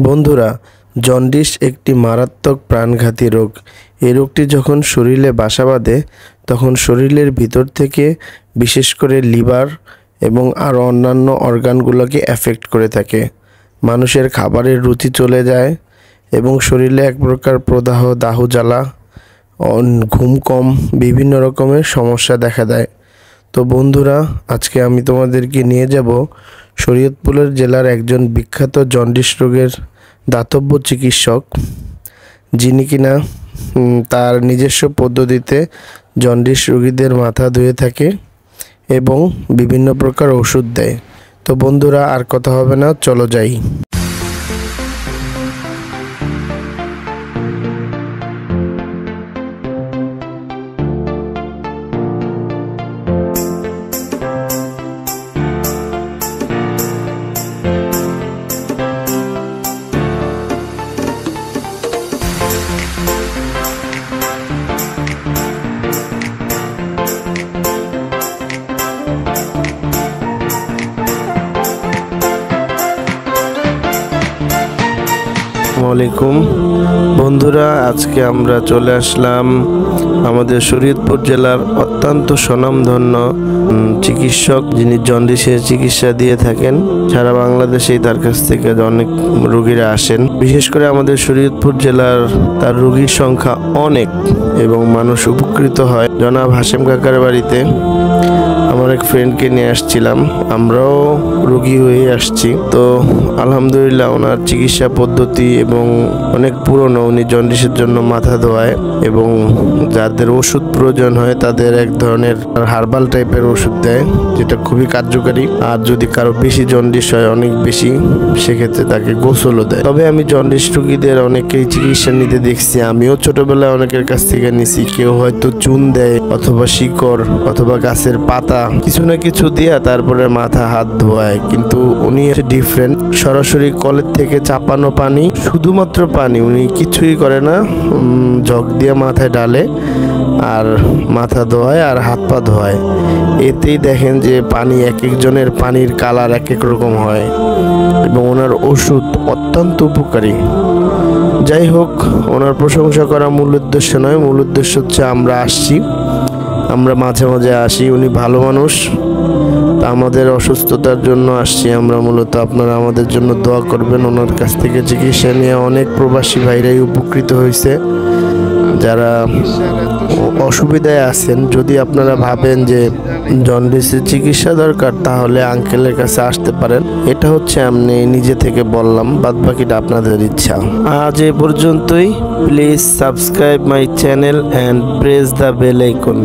বন্ধুরা, জন্ডিস একটি মারাত্মক প্রাণঘাতী রোগ। এই রোগটি যখন শরীরে বাসা বাঁধে তখন শরীরের ভিতর থেকে বিশেষ করে লিভার এবং আরও অন্যান্য অর্গানগুলোকে এফেক্ট করে থাকে। মানুষের খাবারের রুচি চলে যায় এবং শরীরে এক প্রকার প্রদাহ, দাহ জ্বালা, ঘুম কম, বিভিন্ন রকমের সমস্যা দেখা দেয়। তো বন্ধুরা, আজকে আমি তোমাদেরকে নিয়ে যাব শরীয়তপুর জেলার একজন বিখ্যাত জন্ডিস রোগের দাতব্য চিকিৎসক, যিনি কিনা তার নিজস্ব পদ্ধতিতে জন্ডিস রোগীদের মাথা ধুয়ে থাকে এবং বিভিন্ন প্রকার ওষুধ দেয়। তো বন্ধুরা, আর কথা হবে না, চলো যাই। আসসালামু আলাইকুম বন্ধুরা, আজকে আমরা চলে আসলাম আমাদের শরীয়তপুর জেলার অত্যন্ত স্বনামধন্য চিকিৎসক, যিনি জন্ডিসের চিকিৎসা দিয়ে থাকেন। সারা বাংলাদেশেই তার কাছ থেকে অনেক রোগীরা আসেন। বিশেষ করে আমাদের শরীয়তপুর জেলার তার রোগীর সংখ্যা অনেক এবং মানুষ উপকৃত হয়। জনাব হাশেম কাকার বাড়িতে আমার এক ফ্রেন্ডকে নিয়ে আসছিলাম, আমরাও রোগী হয়ে আসছি। তো আলহামদুলিল্লাহ, ওনার চিকিৎসা পদ্ধতি এবং অনেক পুরনো। উনি জন্ডিসের জন্য মাথা ধোয়ায় এবং যাদের ওষুধ প্রয়োজন হয় তাদের এক ধরনের হার্বাল টাইপের ওষুধ দেয়, যেটা খুবই কার্যকারী। আর যদি কারো বেশি জন্ডিস হয়, অনেক বেশি, সেক্ষেত্রে তাকে গোসলও দেয়। তবে আমি জন্ডিস রোগীদের অনেকেই চিকিৎসা নিতে দেখছি, আমিও ছোটবেলায় অনেকের কাছ থেকে নিছি। কেউ হয়তো চুন দেয় অথবা শিকড় অথবা গাছের পাতা, কিছু না কিছু দিয়া তারপরে মাথা হাত ধোয়ায়। কিন্তু উনি ডিফারেন্ট, সরাসরি কলের থেকে চাপানো পানি, শুধুমাত্র পানি, উনি কিছুই করে না, জগ দিয়ে মাথায় ডালে আর মাথা ধোয়ায় আর হাত পা ধোয়ায়। এতেই দেখেন যে পানি, এক একজনের পানির কালার এক এক রকম হয় এবং ওনার ওষুধ অত্যন্ত উপকারী। যাই হোক, ওনার প্রশংসা করা মূল উদ্দেশ্য নয়, মূল উদ্দেশ্য হচ্ছে আমরা আসছি, আমরা মাঝে মাঝে আসি। উনি ভালো মানুষ, আমাদের অসুস্থতার জন্য আসছি আমরা মূলত। আপনারা আমাদের জন্য দোয়া করবেন। ওনার কাছ থেকে চিকিৎসা নিয়ে অনেক প্রবাসী ভাইরাই উপকৃত হয়েছে, যারা অসুবিধায় আছেন। যদি আপনারা ভাবেন যে জন্ডিসের চিকিৎসা দরকার, তাহলে আঙ্কেলের কাছে আসতে পারেন। এটা হচ্ছে আমি নিজে থেকে বললাম, বাদবাকিটা আপনাদের ইচ্ছা। আজ এ পর্যন্তই। Please subscribe my channel and press the bell icon.